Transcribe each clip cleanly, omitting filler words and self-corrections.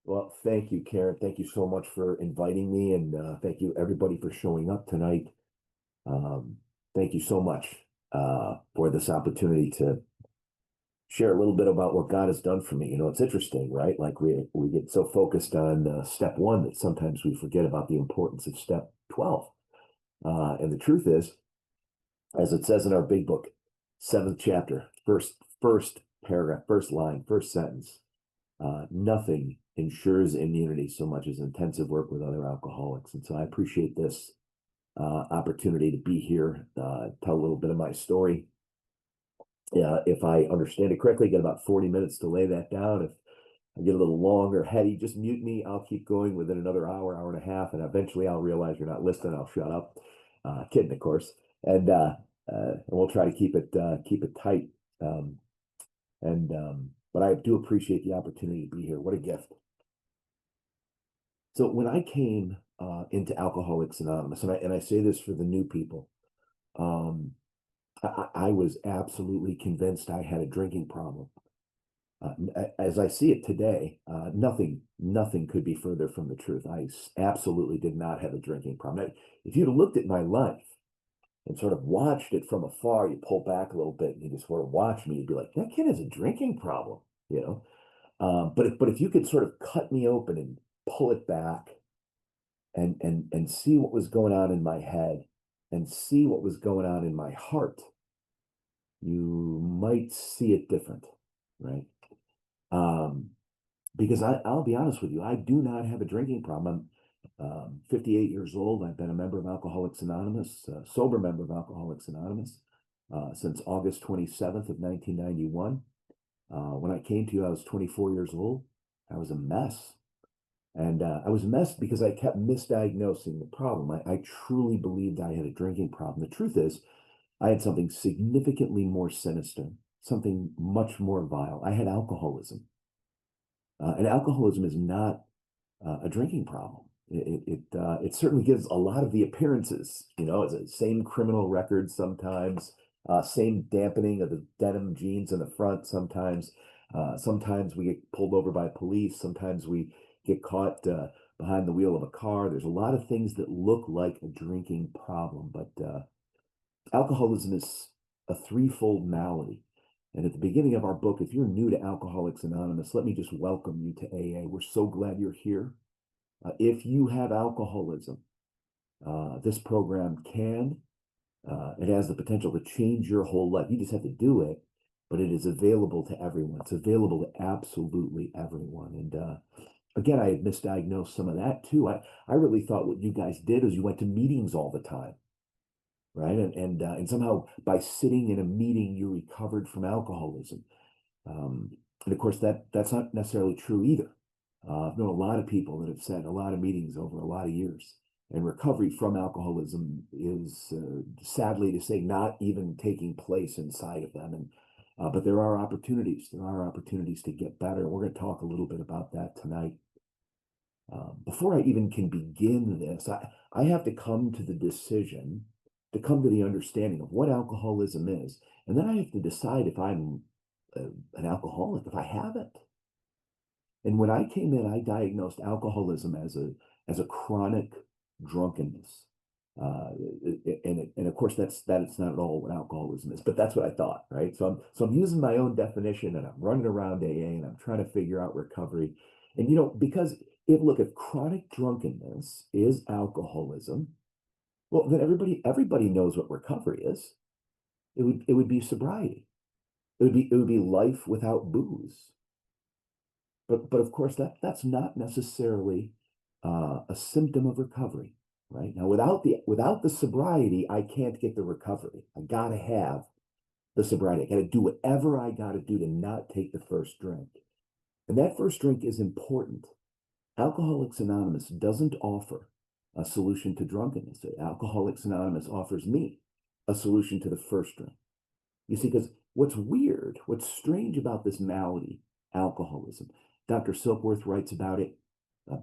Well, thank you, Karen. Thank you so much for inviting me, and thank you everybody for showing up tonight. Um, Thank you so much for this opportunity to share a little bit about what God has done for me. It's interesting, right? Like we get so focused on step one that sometimes we forget about the importance of step 12. And the truth is, as it says in our big book, seventh chapter, first paragraph, first line, first sentence. Nothing ensures immunity so much as intensive work with other alcoholics. And so I appreciate this opportunity to be here, tell a little bit of my story. If I understand it correctly, get about 40 minutes to lay that down. If I get a little long or heady, just mute me. I'll keep going within another hour and a half, and eventually I'll realize you're not listening. I'll shut up. Kidding, of course. And we'll try to keep it tight. But I do appreciate the opportunity to be here. What a gift. So when I came into Alcoholics Anonymous, and I say this for the new people, um, I was absolutely convinced I had a drinking problem. As I see it today, nothing could be further from the truth. Absolutely did not have a drinking problem. If you'd have looked at my life and sort of watched it from afar, you pull back a little bit and you just sort of watch me, you'd be like, that kid has a drinking problem, you know? But if you could sort of cut me open and pull it back and see what was going on in my head and see what was going on in my heart, you might see it different, right? Um, because I'll be honest with you, I do not have a drinking problem. I'm 58 years old. I've been a member of Alcoholics Anonymous, sober member of Alcoholics Anonymous, since August 27th of 1991. When I came to you, I was 24 years old. I was a mess. And I was a mess because I kept misdiagnosing the problem. I truly believed I had a drinking problem. The truth is, I had something significantly more sinister, something much more vile. I had alcoholism. And alcoholism is not a drinking problem. It certainly gives a lot of the appearances, it's the same criminal record sometimes, same dampening of the denim jeans in the front sometimes. Sometimes we get pulled over by police. Sometimes we get caught behind the wheel of a car. There's a lot of things that look like a drinking problem, but alcoholism is a threefold malady. And at the beginning of our book, if you're new to Alcoholics Anonymous, let me just welcome you to AA. We're so glad you're here. If you have alcoholism, this program it has the potential to change your whole life. You just have to do it, but it is available to everyone. It's available to absolutely everyone. And again, I had misdiagnosed some of that too. I really thought what you guys did is you went to meetings all the time, right? And somehow by sitting in a meeting, you recovered from alcoholism. And of course, that's not necessarily true either. I've known a lot of people that have sat in a lot of meetings over a lot of years, and recovery from alcoholism is, sadly to say, not even taking place inside of them. But there are opportunities. There are opportunities to get better. We're going to talk a little bit about that tonight. Before I even can begin this, I have to come to the decision, to come to the understanding of what alcoholism is, and then I have to decide if I'm an alcoholic, if I have it. And when I came in, I diagnosed alcoholism as a chronic drunkenness. And of course that's not at all what alcoholism is, but that's what I thought, right? So I'm using my own definition and I'm running around AA and I'm trying to figure out recovery. And because if chronic drunkenness is alcoholism, well then everybody knows what recovery is. It would be sobriety. It would be life without booze. But of course that's not necessarily a symptom of recovery, right? Now without the sobriety, I can't get the recovery. I gotta have the sobriety. I gotta do whatever I gotta do to not take the first drink. And that first drink is important. Alcoholics Anonymous doesn't offer a solution to drunkenness. Alcoholics Anonymous offers me a solution to the first drink. You see, because what's strange about this malady, alcoholism, Dr. Silkworth writes about it.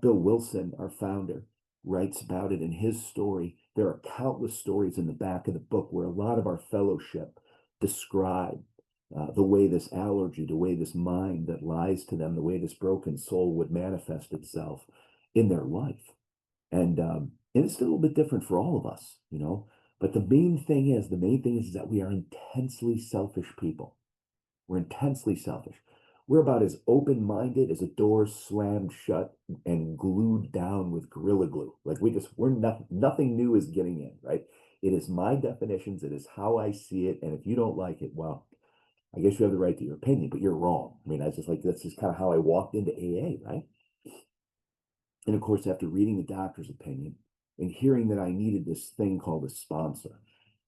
Bill Wilson, our founder, writes about it in his story. There are countless stories in the back of the book where a lot of our fellowship describe the way this allergy, the way this mind that lies to them, the way this broken soul would manifest itself in their life. And it's a little bit different for all of us, you know. But the main thing is that we are intensely selfish people. We're intensely selfish. We're about as open-minded as a door slammed shut and glued down with Gorilla Glue. Like we're nothing new is getting in, right? It is my definitions. It is how I see it. And if you don't like it, well, I guess you have the right to your opinion, but you're wrong. I mean, that's just kind of how I walked into AA, right? And of course, after reading the doctor's opinion and hearing that I needed this thing called a sponsor,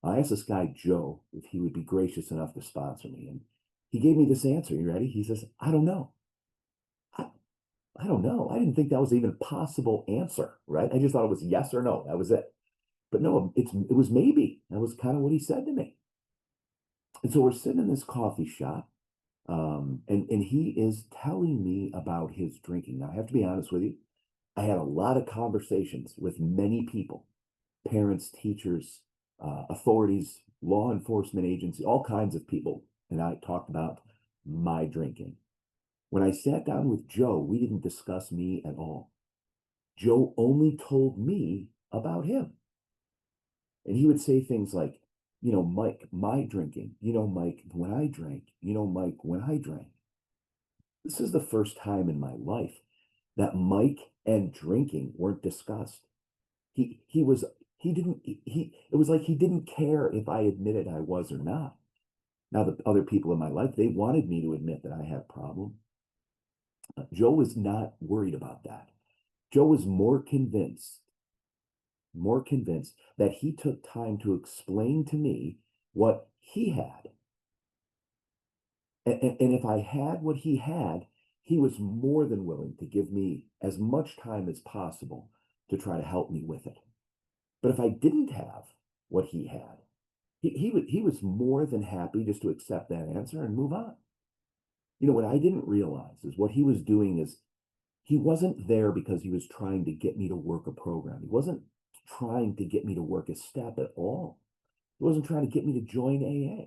I asked this guy, Joe, if he would be gracious enough to sponsor me. And he gave me this answer. You ready? He says, I don't know. I, I don't know. I didn't think that was even a possible answer, right? I just thought it was yes or no. That was it. But no, it was maybe. That was kind of what he said to me. And so we're sitting in this coffee shop, and he is telling me about his drinking. Now, I have to be honest with you. I had a lot of conversations with many people, parents, teachers, authorities, law enforcement agencies, all kinds of people. And I talked about my drinking. When I sat down with Joe, we didn't discuss me at all. Joe only told me about him. And he would say things like, you know, Mike, my drinking, you know, Mike, when I drank, you know, Mike, when I drank. This is the first time in my life that Mike and drinking weren't discussed. He was he didn't he it was like he didn't care if I admitted I was or not. Now the other people in my life, they wanted me to admit that I had a problem. Joe was not worried about that. Joe was more convinced that he took time to explain to me what he had. And if I had what he had, he was more than willing to give me as much time as possible to try to help me with it. But if I didn't have what he had, he was more than happy just to accept that answer and move on. You know, what I didn't realize is what he was doing is he wasn't there because he was trying to get me to work a program. He wasn't trying to get me to work a step at all. He wasn't trying to get me to join AA.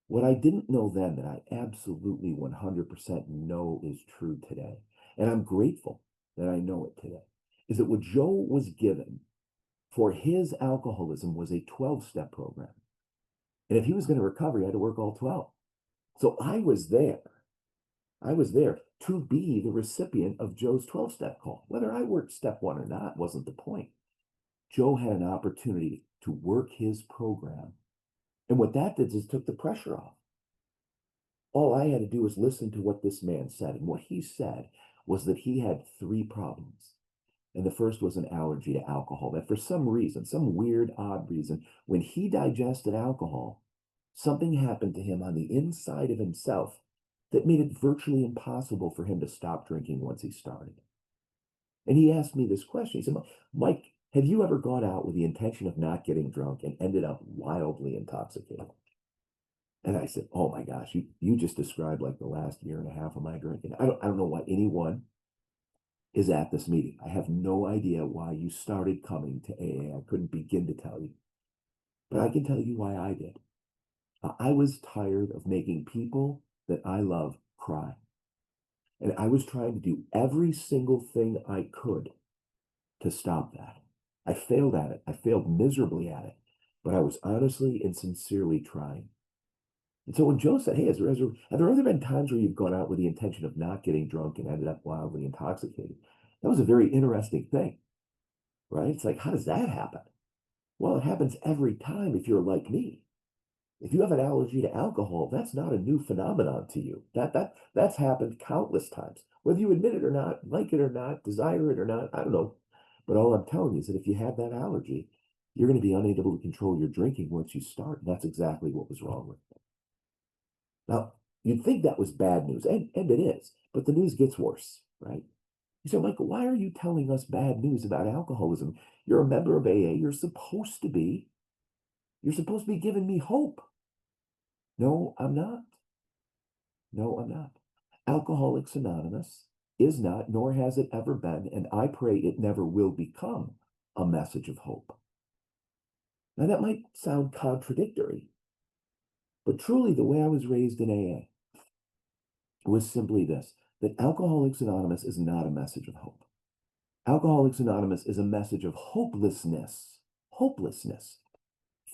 What I didn't know then that I absolutely 100% know is true today, and I'm grateful that I know it today, is that what Joe was given for his alcoholism was a 12-step program. And if he was going to recover, he had to work all 12. So I was there. I was there to be the recipient of Joe's 12-step call. Whether I worked step one or not wasn't the point. Joe had an opportunity to work his program. And what that did is took the pressure off. All I had to do was listen to what this man said. And what he said was that he had three problems. And the first was an allergy to alcohol. That for some reason, some weird, odd reason, when he digested alcohol, something happened to him on the inside of himself that made it virtually impossible for him to stop drinking once he started. And he asked me this question. He said, Mike, have you ever gone out with the intention of not getting drunk and ended up wildly intoxicated? And I said, oh my gosh, you just described like the last year and a half of my drinking. I don't know why anyone is at this meeting. I have no idea why you started coming to AA. I couldn't begin to tell you. But I can tell you why I did. I was tired of making people that I love cry. And I was trying to do every single thing I could to stop that. I failed at it. I failed miserably at it. But I was honestly and sincerely trying. And so when Joe said, hey, have there ever been times where you've gone out with the intention of not getting drunk and ended up wildly intoxicated? That was a very interesting thing, right? It's like, how does that happen? Well, it happens every time if you're like me. If you have an allergy to alcohol, that's not a new phenomenon to you. That's happened countless times. Whether you admit it or not, like it or not, desire it or not, I don't know. But all I'm telling you is that if you have that allergy, you're going to be unable to control your drinking once you start. And that's exactly what was wrong with it. Now, you'd think that was bad news, and it is, but the news gets worse, right? You say, Michael, why are you telling us bad news about alcoholism? You're a member of AA. You're supposed to be giving me hope. No, I'm not. No, I'm not. Alcoholics Anonymous is not, nor has it ever been, and I pray it never will become a message of hope. Now, that might sound contradictory, But truly, the way I was raised in AA was simply this, that Alcoholics Anonymous is not a message of hope. Alcoholics Anonymous is a message of hopelessness,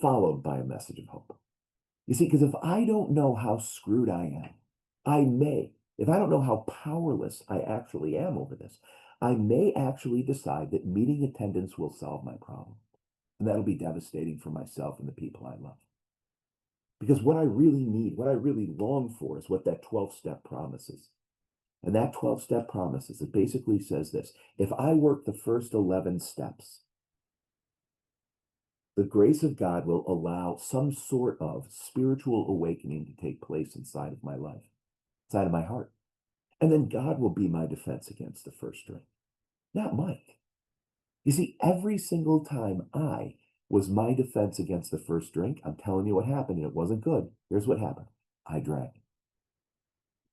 followed by a message of hope. You see, because if I don't know how screwed I am, if I don't know how powerless I actually am over this, I may actually decide that meeting attendance will solve my problem. And that'll be devastating for myself and the people I love. Because what I really need, what I really long for is what that 12-step promises. And that 12-step promises, it basically says this: if I work the first 11 steps, the grace of God will allow some sort of spiritual awakening to take place inside of my life, inside of my heart. And then God will be my defense against the first drink, not Mike. You see, every single time I was my defense against the first drink, I'm telling you what happened, and it wasn't good. Here's what happened. I drank.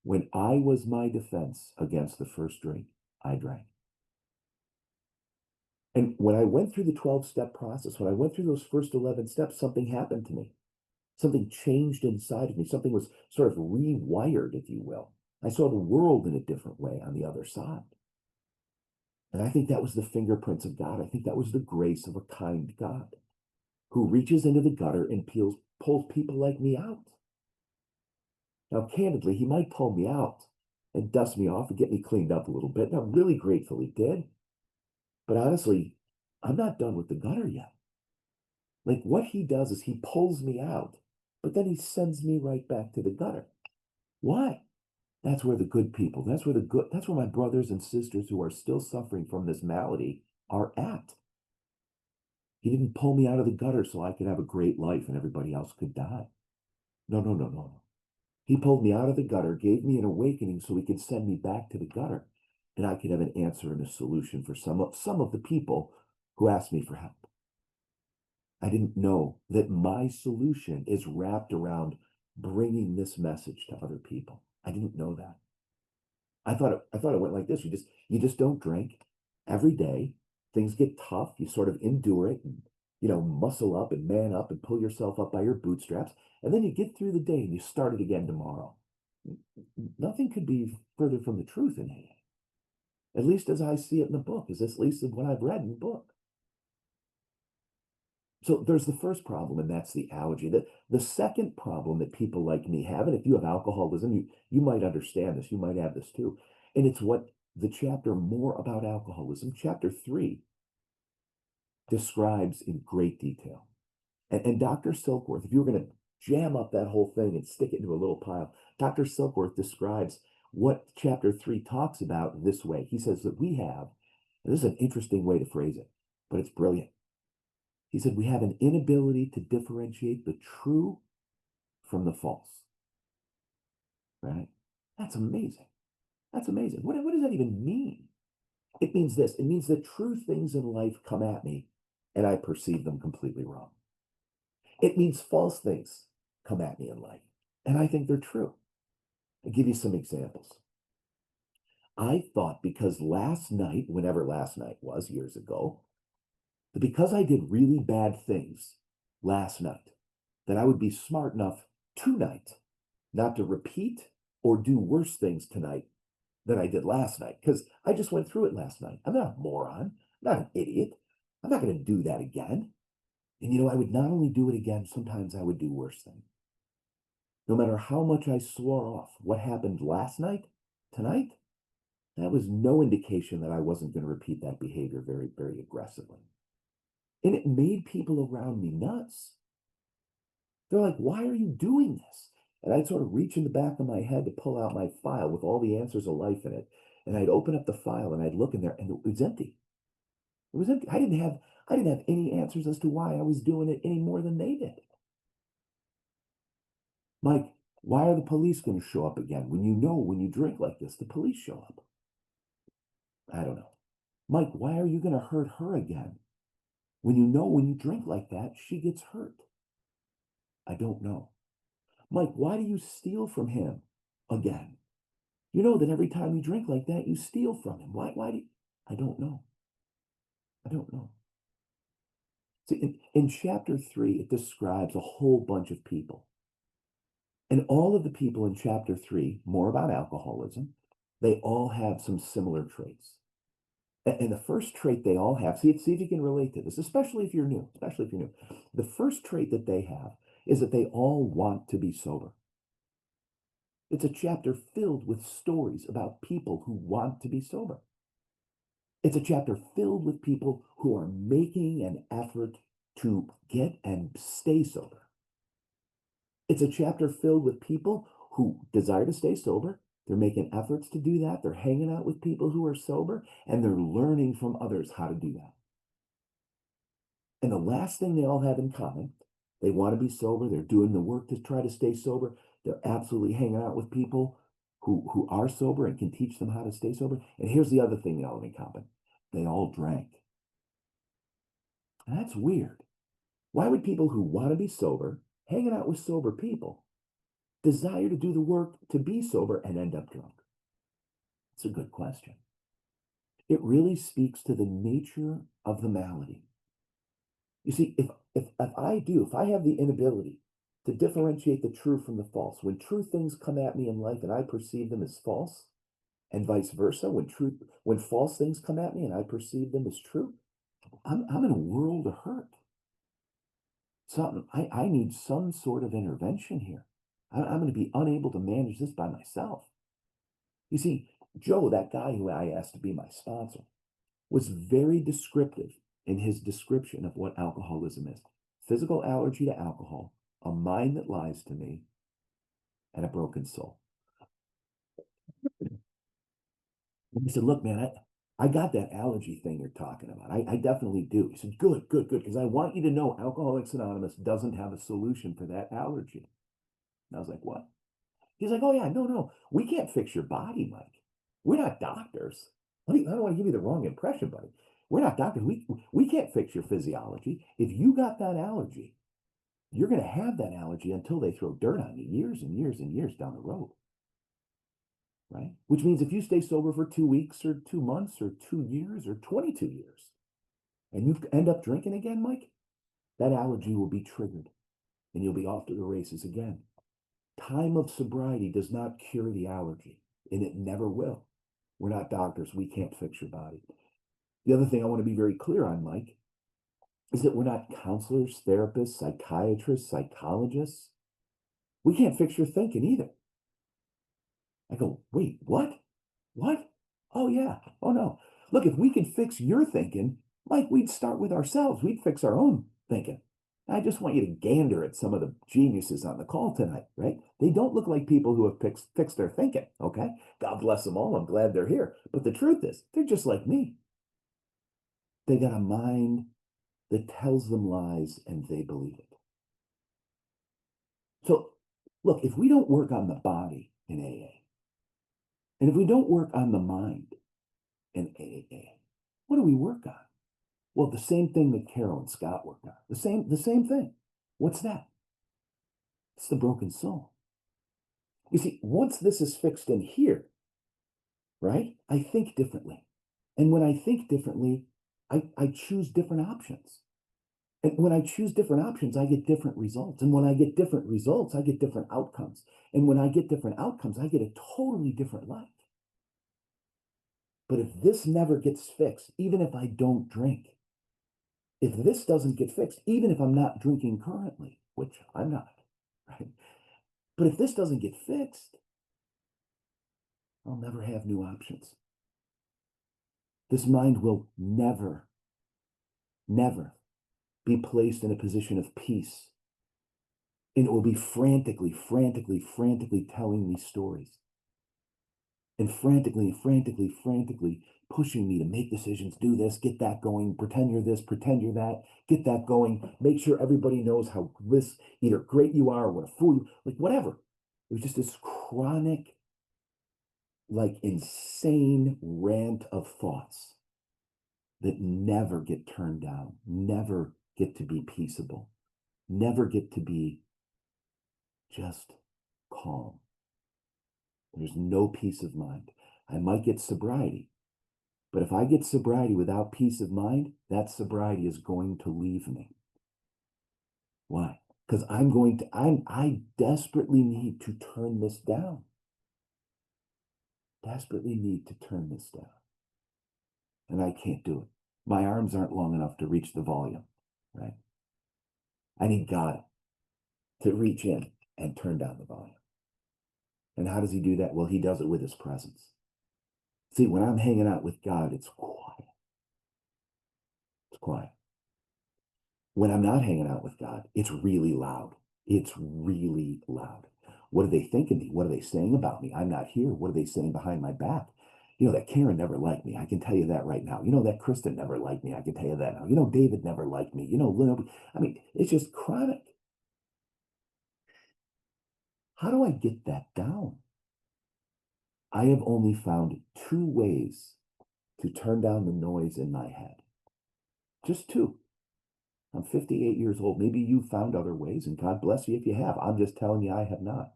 When I was my defense against the first drink, I drank. And when I went through the 12-step process, when I went through those first 11 steps, something happened to me. Something changed inside of me. Something was sort of rewired, if you will. I saw the world in a different way on the other side. And I think that was the fingerprints of God. I think that was the grace of a kind God who reaches into the gutter and pulls people like me out. Now, candidly, he might pull me out and dust me off and get me cleaned up a little bit. And I'm really grateful he did. But honestly, I'm not done with the gutter yet. Like, what he does is he pulls me out, but then he sends me right back to the gutter. Why? That's where the good people, that's where my brothers and sisters who are still suffering from this malady are at. He didn't pull me out of the gutter so I could have a great life and everybody else could die. No, no, no, no, no. He pulled me out of the gutter, gave me an awakening so he could send me back to the gutter, and I could have an answer and a solution for some of the people who asked me for help. I didn't know that my solution is wrapped around bringing this message to other people. I didn't know that. I thought it went like this. You just don't drink every day. Things get tough. You sort of endure it and, muscle up and man up and pull yourself up by your bootstraps. And then you get through the day and you start it again tomorrow. Nothing could be further from the truth in AA. At least as I see it in the book, at least what I've read in the book. So there's the first problem, and that's the allergy. The second problem that people like me have, and if you have alcoholism, you might understand this, you might have this too. And it's what the chapter more about alcoholism, chapter 3, describes in great detail. And Dr. Silkworth, if you were going to jam up that whole thing and stick it into a little pile, Dr. Silkworth describes what chapter 3 talks about this way. He says that we have, and this is an interesting way to phrase it, but it's brilliant. He said, we have an inability to differentiate the true from the false. Right? That's amazing. That's amazing. What does that even mean? It means this. It means that true things in life come at me and I perceive them completely wrong. It means false things come at me in life and I think they're true. I'll give you some examples. I thought because last night, whenever last night was, years ago, that because I did really bad things last night, that I would be smart enough tonight not to repeat or do worse things tonight than I did last night, because I just went through it last night. I'm not a moron. I'm not an idiot. I'm not going to do that again. And I would not only do it again, sometimes I would do worse things. No matter how much I swore off what happened last night, tonight, that was no indication that I wasn't going to repeat that behavior very, very aggressively. And it made people around me nuts. They're like, why are you doing this? And I'd sort of reach in the back of my head to pull out my file with all the answers of life in it. And I'd open up the file and I'd look in there and it was empty. It was empty. I didn't have any answers as to why I was doing it any more than they did. Mike, why are the police going to show up again when when you drink like this, the police show up? I don't know. Mike, why are you going to hurt her again when when you drink like that, she gets hurt? I don't know. Mike, why do you steal from him again? You know that every time you drink like that, you steal from him. Why do you? I don't know. I don't know. See, in chapter 3, it describes a whole bunch of people And all of the people in chapter 3, more about alcoholism, they all have some similar traits. And the first trait they all have, see if you can relate to this, especially if you're new, especially if you're new. The first trait that they have is that they all want to be sober. It's a chapter filled with stories about people who want to be sober. It's a chapter filled with people who are making an effort to get and stay sober. It's a chapter filled with people who desire to stay sober. They're making efforts to do that. They're hanging out with people who are sober, and they're learning from others how to do that. And the last thing they all have in common, they want to be sober. They're doing the work to try to stay sober. They're absolutely hanging out with people who are sober and can teach them how to stay sober. And here's the other thing they all have in common. They all drank. And that's weird. Why would people who want to be sober, hanging out with sober people, desire to do the work to be sober and end up drunk? It's a good question. It really speaks to the nature of the malady. You see, if I have the inability to differentiate the true from the false, when true things come at me in life and I perceive them as false, and vice versa, when false things come at me and I perceive them as true, I'm in a world of hurt. I need some sort of intervention here. I'm going to be unable to manage this by myself. You see, Joe, that guy who I asked to be my sponsor, was very descriptive in his description of what alcoholism is. Physical allergy to alcohol, a mind that lies to me, and a broken soul. And he said, look, man, I got that allergy thing you're talking about. I definitely do. He said, good, because I want you to know Alcoholics Anonymous doesn't have a solution for that allergy. And I was like, what? He's like, oh, yeah, no, we can't fix your body, Mike. We're not doctors. I don't want to give you the wrong impression, buddy. We're not doctors. We can't fix your physiology. If you got that allergy, you're going to have that allergy until they throw dirt on you years and years and years down the road. Right? Which means if you stay sober for 2 weeks or 2 months or 2 years or 22 years and you end up drinking again, Mike, that allergy will be triggered and you'll be off to the races again. Time of sobriety does not cure the allergy, and it never will. We're not doctors. We can't fix your body. The other thing I want to be very clear on, Mike, is that we're not counselors, therapists, psychiatrists, psychologists. We can't fix your thinking either. I go, wait, what? What? Oh, yeah. Oh, no. Look, if we can fix your thinking, Mike, we'd start with ourselves. We'd fix our own thinking. I just want you to gander at some of the geniuses on the call tonight, right? They don't look like people who have fixed their thinking, okay? God bless them all. I'm glad they're here. But the truth is, they're just like me. They got a mind that tells them lies and they believe it. So, look, if we don't work on the body in AA, and if we don't work on the mind in AA, what do we work on? Well, the same thing that Carol and Scott worked on. The same thing. What's that? It's the broken soul. You see, once this is fixed in here, right, I think differently. And when I think differently, I choose different options. And when I choose different options, I get different results. And when I get different results, I get different outcomes. And when I get different outcomes, I get a totally different life. But if this never gets fixed, even if I don't drink, if this doesn't get fixed, even if I'm not drinking currently, which I'm not, right? But if this doesn't get fixed, I'll never have new options. This mind will never be placed in a position of peace. And it will be frantically telling me stories. And frantically pushing me to make decisions, do this, get that going, pretend you're this, pretend you're that, get that going, make sure everybody knows how this either great you are or what a fool you, like whatever. It was just this chronic, like insane rant of thoughts that never get turned down, never get to be peaceable, never get to be just calm. There's no peace of mind. I might get sobriety, but if I get sobriety without peace of mind, that sobriety is going to leave me. Why? because I desperately need to turn this down. Desperately need to turn this down. And I can't do it. My arms aren't long enough to reach the volume, right? I need God to reach in and turn down the volume. And how does he do that? Well, he does it with his presence. See, when I'm hanging out with God, it's quiet. It's quiet. When I'm not hanging out with God, it's really loud. It's really loud. What do they think of me? What are they saying about me? I'm not here. What are they saying behind my back? You know, that Karen never liked me. I can tell you that right now. You know, that Kristen never liked me. I can tell you that now. You know, David never liked me. You know, I mean, it's just chronic. How do I get that down? I have only found two ways to turn down the noise in my head. Just two. I'm 58 years old. Maybe you found other ways, and God bless you if you have. I'm just telling you, I have not.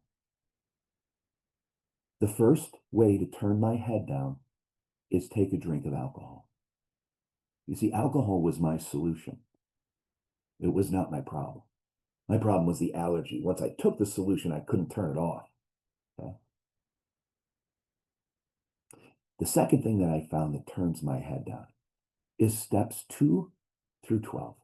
The first way to turn my head down is take a drink of alcohol. You see, alcohol was my solution. It was not my problem. My problem was the allergy. Once I took the solution, I couldn't turn it off. Okay? The second thing that I found that turns my head down is steps 2 through 12.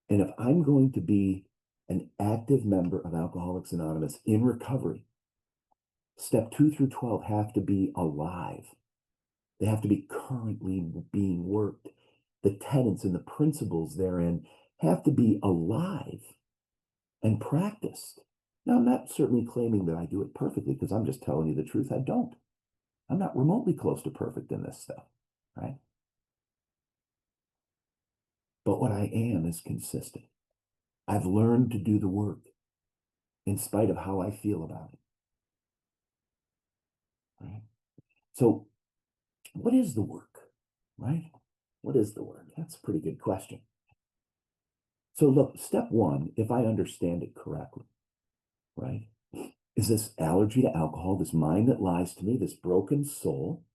And if I'm going to be an active member of Alcoholics Anonymous in recovery, step 2 through 12 have to be alive. They have to be currently being worked. The tenets and the principles therein have to be alive and practiced. Now, I'm not certainly claiming that I do it perfectly, because I'm just telling you the truth. I don't. I'm not remotely close to perfect in this stuff, right? But what I am is consistent. I've learned to do the work in spite of how I feel about it, right? So what is the work, right? What is the work? That's a pretty good question. So look, step 1, if I understand it correctly, right, is this allergy to alcohol, this mind that lies to me, this broken soul,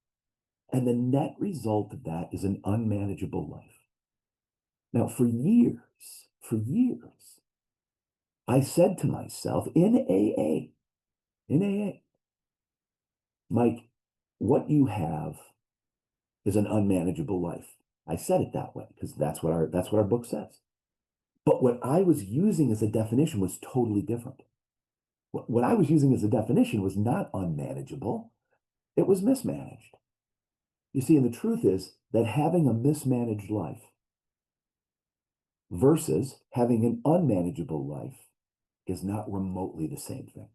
and the net result of that is an unmanageable life. Now, for years, I said to myself in AA, Mike, what you have is an unmanageable life. I said it that way because that's what our book says. But what I was using as a definition was totally different. What I was using as a definition was not unmanageable. It was mismanaged. You see, and the truth is that having a mismanaged life versus having an unmanageable life is not remotely the same thing.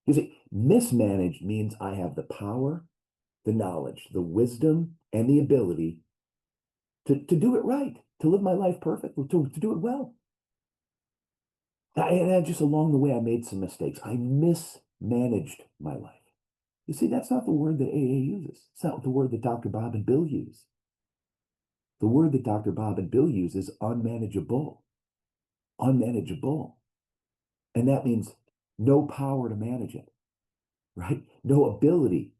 You see, mismanaged means I have the power, the knowledge, the wisdom, and the ability to do it right, to live my life perfectly, to do it well. And just along the way, I made some mistakes. I mismanaged my life. You see, that's not the word that AA uses. It's not the word that Dr. Bob and Bill use. The word that Dr. Bob and Bill use is unmanageable. Unmanageable. And that means no power to manage it, right? No ability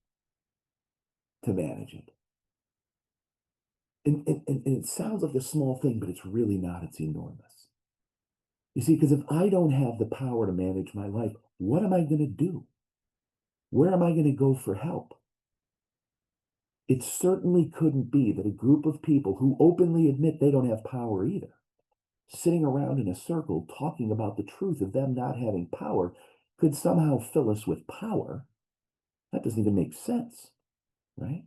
to manage it. And it sounds like a small thing, but it's really not. It's enormous. You see, because if I don't have the power to manage my life, what am I going to do? Where am I going to go for help? It certainly couldn't be that a group of people who openly admit they don't have power either, sitting around in a circle talking about the truth of them not having power, could somehow fill us with power. That doesn't even make sense, right?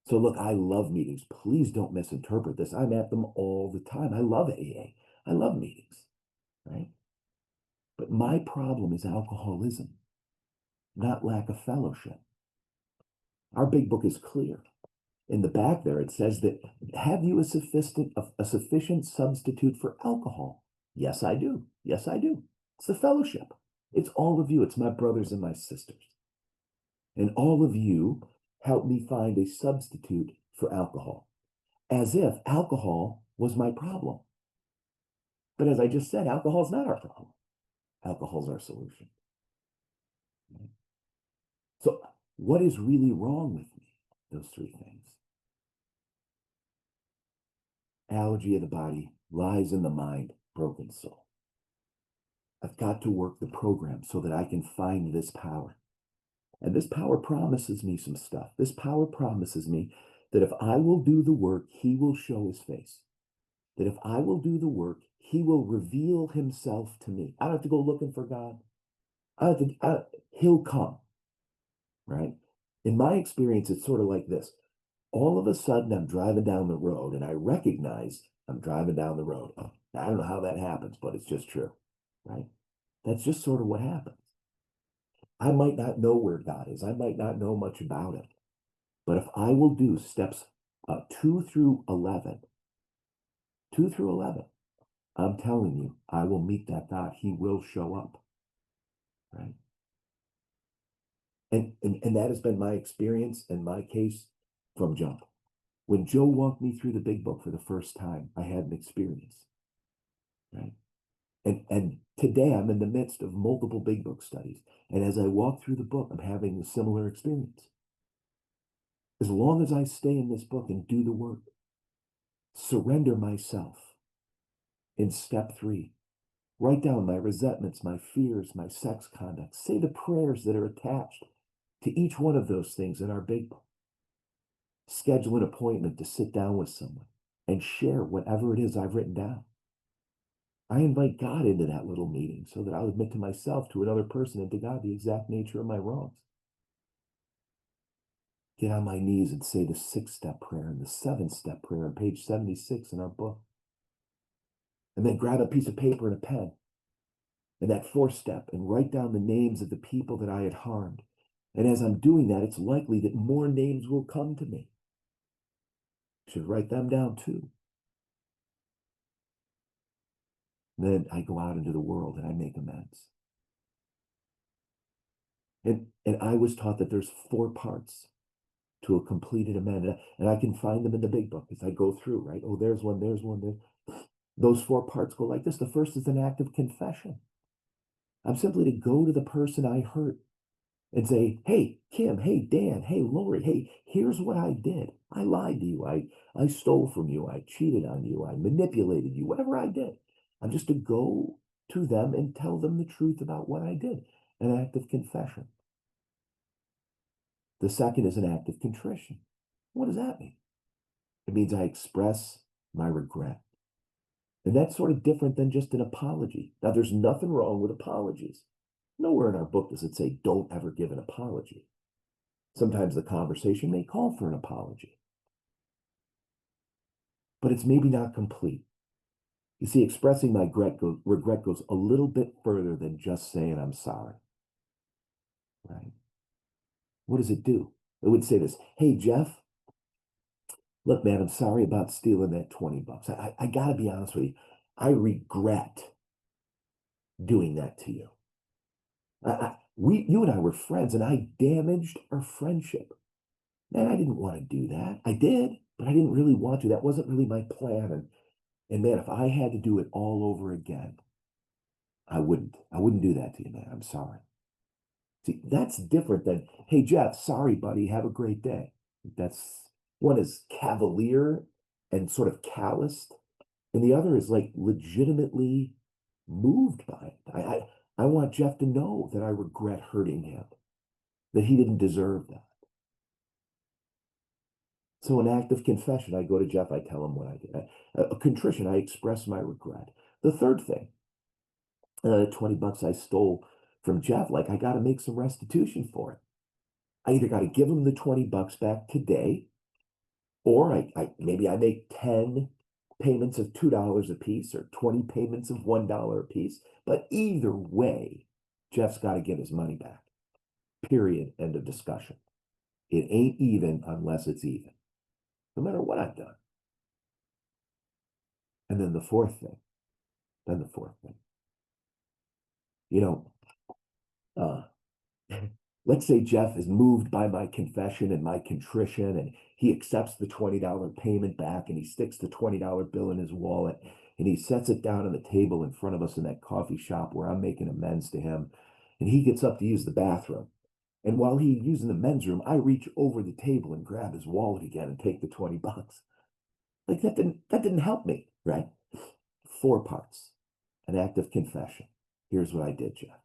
So look, I love meetings. Please don't misinterpret this. I'm at them all the time. I love AA. I love meetings, right? But my problem is alcoholism, not lack of fellowship. Our big book is clear. In the back there, it says that, have you a sufficient substitute for alcohol? Yes, I do. Yes, I do. It's the fellowship. It's all of you. It's my brothers and my sisters. And all of you help me find a substitute for alcohol, as if alcohol was my problem. But as I just said, alcohol is not our problem. Alcohol is our solution. So what is really wrong with me? Those three things. Allergy of the body, lies in the mind, broken soul. I've got to work the program so that I can find this power. And this power promises me some stuff. This power promises me that if I will do the work, he will show his face. That if I will do the work, he will reveal himself to me. I don't have to go looking for God. He'll come, right? In my experience, it's sort of like this. All of a sudden, I'm driving down the road and I recognize I'm driving down the road. I don't know how that happens, but it's just true, right? That's just sort of what happens. I might not know where God is. I might not know much about it. But if I will do steps 2 through 11, 2 through 11, I'm telling you, I will meet that God. He will show up, right? And that has been my experience and my case from jump. When Joe walked me through the big book for the first time, I had an experience, right? And today I'm in the midst of multiple big book studies. And as I walk through the book, I'm having a similar experience. As long as I stay in this book and do the work, surrender myself in step 3, write down my resentments, my fears, my sex conduct, say the prayers that are attached to each one of those things in our big book. Schedule an appointment to sit down with someone and share whatever it is I've written down. I invite God into that little meeting so that I'll admit to myself, to another person, and to God the exact nature of my wrongs. Get on my knees and say the 6-step prayer and the 7-step prayer on page 76 in our book. And then grab a piece of paper and a pen and that 4th step and write down the names of the people that I had harmed. And as I'm doing that, it's likely that more names will come to me. I should write them down too. And then I go out into the world and I make amends. And I was taught that there's 4 parts to a completed amendment. And I can find them in the big book as I go through, right? Oh, there's one, there's one, there. Those 4 parts go like this. The first is an act of confession. I'm simply to go to the person I hurt and say, hey, Kim, hey, Dan, hey, Lori, hey, here's what I did. I lied to you. I stole from you. I cheated on you. I manipulated you, whatever I did. I'm just to go to them and tell them the truth about what I did. An act of confession. The second is an act of contrition. What does that mean? It means I express my regret. And that's sort of different than just an apology. Now, there's nothing wrong with apologies. Nowhere in our book does it say don't ever give an apology. Sometimes the conversation may call for an apology, but it's maybe not complete. You see, expressing my regret goes a little bit further than just saying I'm sorry, right? What does it do? It would say this, hey, Jeff, look, man, I'm sorry about stealing that $20. I got to be honest with you. I regret doing that to you. You and I were friends, and I damaged our friendship. Man, I didn't want to do that. I did, but I didn't really want to. That wasn't really my plan. And man, if I had to do it all over again, I wouldn't. I wouldn't do that to you, man. I'm sorry. See, that's different than, hey, Jeff, sorry, buddy. Have a great day. That's one is cavalier and sort of calloused, and the other is like legitimately moved by it. I want Jeff to know that I regret hurting him, that he didn't deserve that. So an act of confession, I go to Jeff, I tell him what I did. A contrition, I express my regret. The third thing, $20 I stole from Jeff, like I got to make some restitution for it. I either got to give him the $20 back today, or maybe I make 10 payments of $2 a piece or 20 payments of $1 a piece. But either way, Jeff's got to get his money back. Period. End of discussion. It ain't even unless it's even, no matter what I've done. And then the fourth thing, you know, uh, let's say Jeff is moved by my confession and my contrition, and he accepts the $20 payment back, and he sticks the $20 bill in his wallet, and he sets it down on the table in front of us in that coffee shop where I'm making amends to him, and he gets up to use the bathroom. And while he's using the men's room, I reach over the table and grab his wallet again and take the $20. Like that didn't help me, right? 4 parts. An act of confession. Here's what I did, Jeff.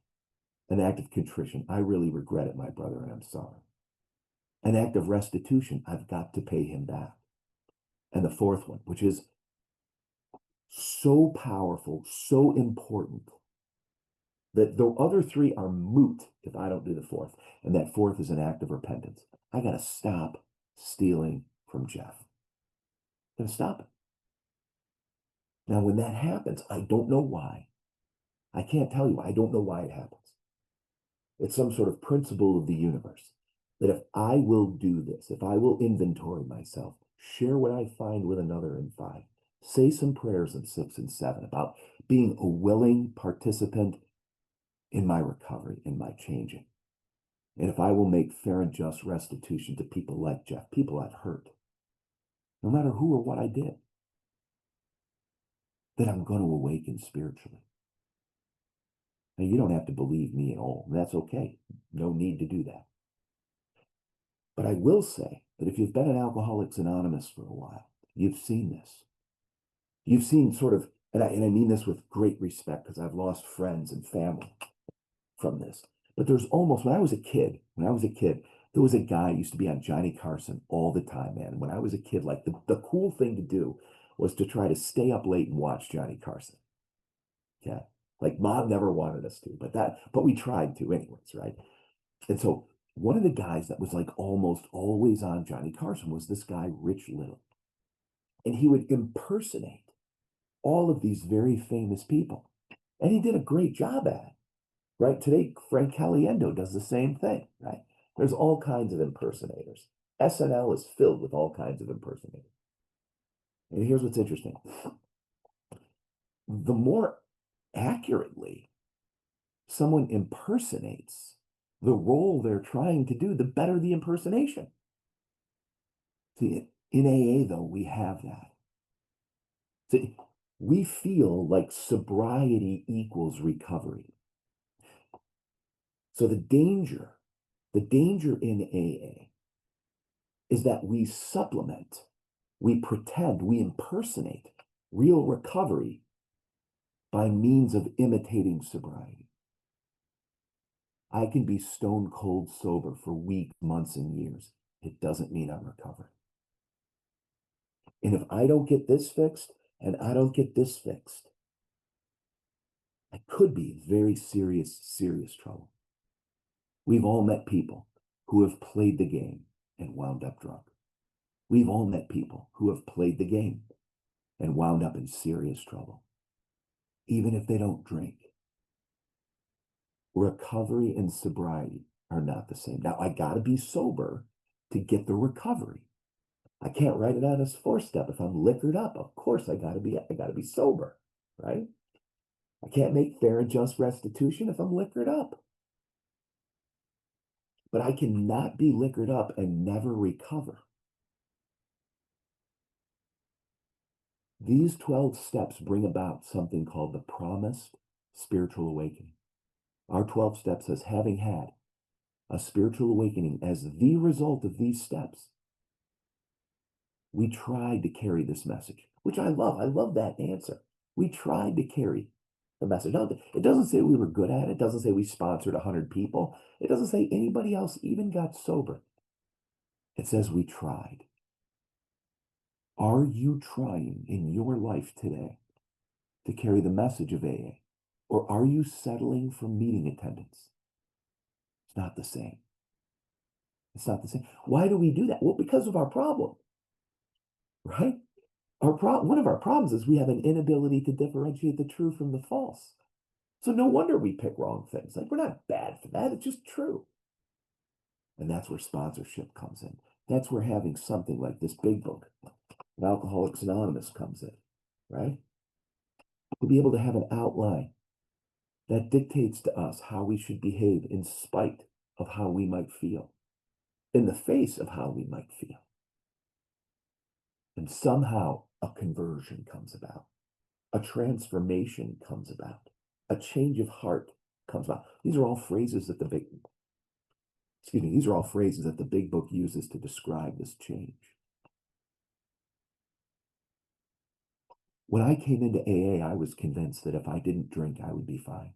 An act of contrition. I really regret it, my brother, and I'm sorry. An act of restitution. I've got to pay him back. And the fourth one, which is so powerful, so important, that the other three are moot if I don't do the fourth. And that fourth is an act of repentance. I got to stop stealing from Jeff. I'm going to stop it. Now, when that happens, I don't know why. I can't tell you. I don't know why it happens. It's some sort of principle of the universe that if I will do this, if I will inventory myself, share what I find with another in 5, say some prayers in 6 and 7 about being a willing participant in my recovery, in my changing. And if I will make fair and just restitution to people like Jeff, people I've hurt, no matter who or what I did, then I'm going to awaken spiritually. Now, you don't have to believe me at all. That's okay. No need to do that. But I will say that if you've been in Alcoholics Anonymous for a while, you've seen this. You've seen sort of, and I mean this with great respect because I've lost friends and family from this. But there's almost, when I was a kid, there was a guy who used to be on Johnny Carson all the time, man. And when I was a kid, like the cool thing to do was to try to stay up late and watch Johnny Carson. Yeah. Like mom never wanted us to, but we tried to anyways, right? And so one of the guys that was like almost always on Johnny Carson was this guy, Rich Little. And he would impersonate all of these very famous people. And he did a great job at it, right? Today, Frank Caliendo does the same thing, right? There's all kinds of impersonators. SNL is filled with all kinds of impersonators. And here's what's interesting. The more accurately someone impersonates the role they're trying to do, the better the impersonation. See, in AA, though, we have that. See, we feel like sobriety equals recovery. So the danger in AA is that we supplement, we pretend, we impersonate real recovery by means of imitating sobriety. I can be stone cold sober for weeks, months, and years. It doesn't mean I'm recovering. And if I don't get this fixed and I don't get this fixed, I could be in very serious, serious trouble. We've all met people who have played the game and wound up drunk. We've all met people who have played the game and wound up in serious trouble, even if they don't drink. Recovery and sobriety are not the same. Now, I got to be sober to get the recovery. I can't write it out as 4-step. If I'm liquored up, of course I gotta be sober, right? I can't make fair and just restitution if I'm liquored up. But I cannot be liquored up and never recover. These 12 steps bring about something called the promised spiritual awakening. Our 12 steps says, having had a spiritual awakening as the result of these steps, we tried to carry this message, which I love. I love that answer. We tried to carry the message. It doesn't say we were good at it. It doesn't say we sponsored 100 people. It doesn't say anybody else even got sober. It says we tried. Are you trying in your life today to carry the message of AA? Or are you settling for meeting attendance? It's not the same. It's not the same. Why do we do that? Well, because of our problem, right? One of our problems is we have an inability to differentiate the true from the false. So no wonder we pick wrong things. Like, we're not bad for that. It's just true. And that's where sponsorship comes in. That's where having something like this big book, Alcoholics Anonymous, comes in, right? To be able to have an outline that dictates to us how we should behave in spite of how we might feel, in the face of how we might feel. And somehow a conversion comes about, a transformation comes about, a change of heart comes about. These are all phrases that the big book uses to describe this change. When I came into AA, I was convinced that if I didn't drink, I would be fine.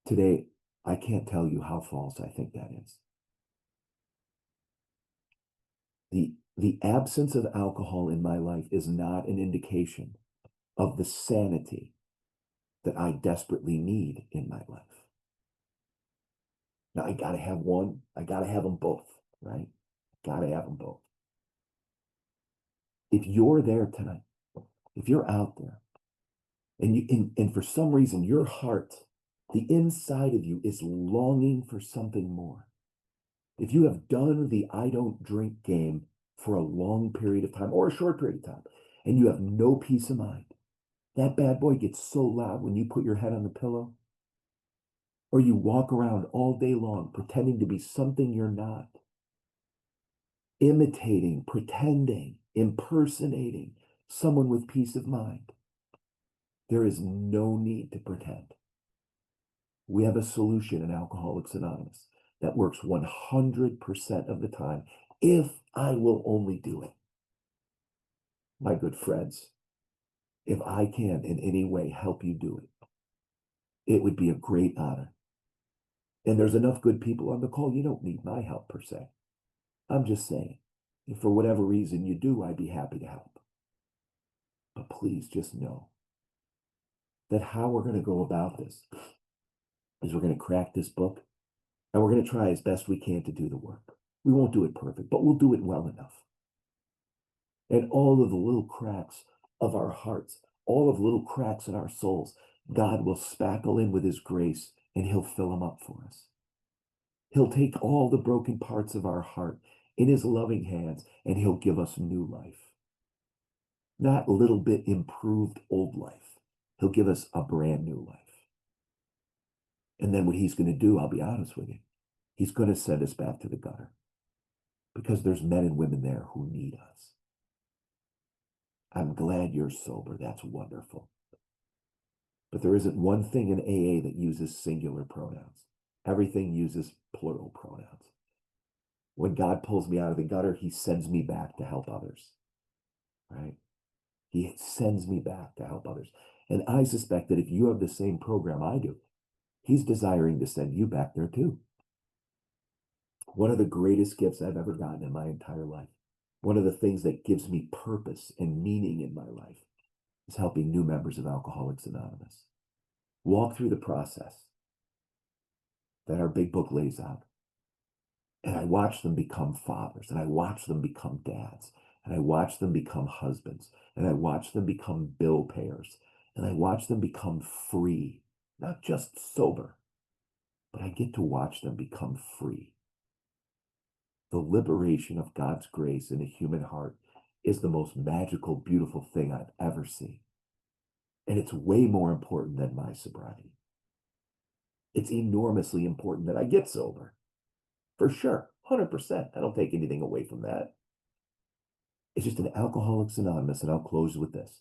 Today, I can't tell you how false I think that is. The absence of alcohol in my life is not an indication of the sanity that I desperately need in my life. Now, I got to have one. I got to have them both, right? Got to have them both. If you're there tonight, if you're out there, and for some reason your heart, the inside of you is longing for something more. If you have done the I don't drink game for a long period of time or a short period of time, and you have no peace of mind, that bad boy gets so loud when you put your head on the pillow, or you walk around all day long pretending to be something you're not, imitating, pretending, impersonating someone with peace of mind. There is no need to pretend. We have a solution in Alcoholics Anonymous that works 100% of the time if I will only do it. My good friends, if I can in any way help you do it, it would be a great honor. And there's enough good people on the call. You don't need my help per se. I'm just saying, if for whatever reason you do, I'd be happy to help. But please just know that how we're going to go about this is we're going to crack this book and we're going to try as best we can to do the work. We won't do it perfect, but we'll do it well enough. And all of the little cracks of our hearts, all of the little cracks in our souls, God will spackle in with his grace and he'll fill them up for us. He'll take all the broken parts of our heart in his loving hands and he'll give us new life. Not a little bit improved old life. He'll give us a brand new life. And then what he's going to do, I'll be honest with you, he's going to send us back to the gutter because there's men and women there who need us. I'm glad you're sober. That's wonderful. But there isn't one thing in AA that uses singular pronouns. Everything uses plural pronouns. When God pulls me out of the gutter, he sends me back to help others, right? He sends me back to help others. And I suspect that if you have the same program I do, he's desiring to send you back there too. One of the greatest gifts I've ever gotten in my entire life, one of the things that gives me purpose and meaning in my life, is helping new members of Alcoholics Anonymous walk through the process that our big book lays out. And I watch them become fathers, and I watch them become dads, and I watch them become husbands, and I watch them become bill payers, and I watch them become free, not just sober, but I get to watch them become free. The liberation of God's grace in a human heart is the most magical, beautiful thing I've ever seen. And it's way more important than my sobriety. It's enormously important that I get sober. For sure, 100%. I don't take anything away from that. It's just in Alcoholics Anonymous, and I'll close with this.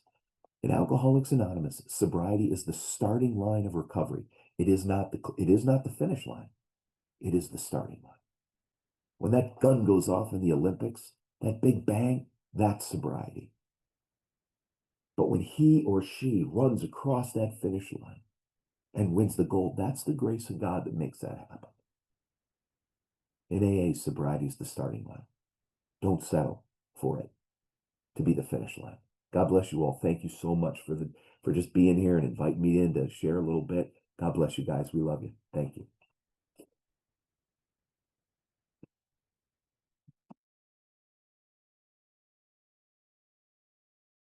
In Alcoholics Anonymous, sobriety is the starting line of recovery. It is not the finish line. It is the starting line. When that gun goes off in the Olympics, that big bang, that's sobriety. But when he or she runs across that finish line and wins the gold, that's the grace of God that makes that happen. In AA, sobriety is the starting line. Don't settle for it to be the finish line. God bless you all. Thank you so much for just being here and inviting me in to share a little bit. God bless you guys. We love you. Thank you.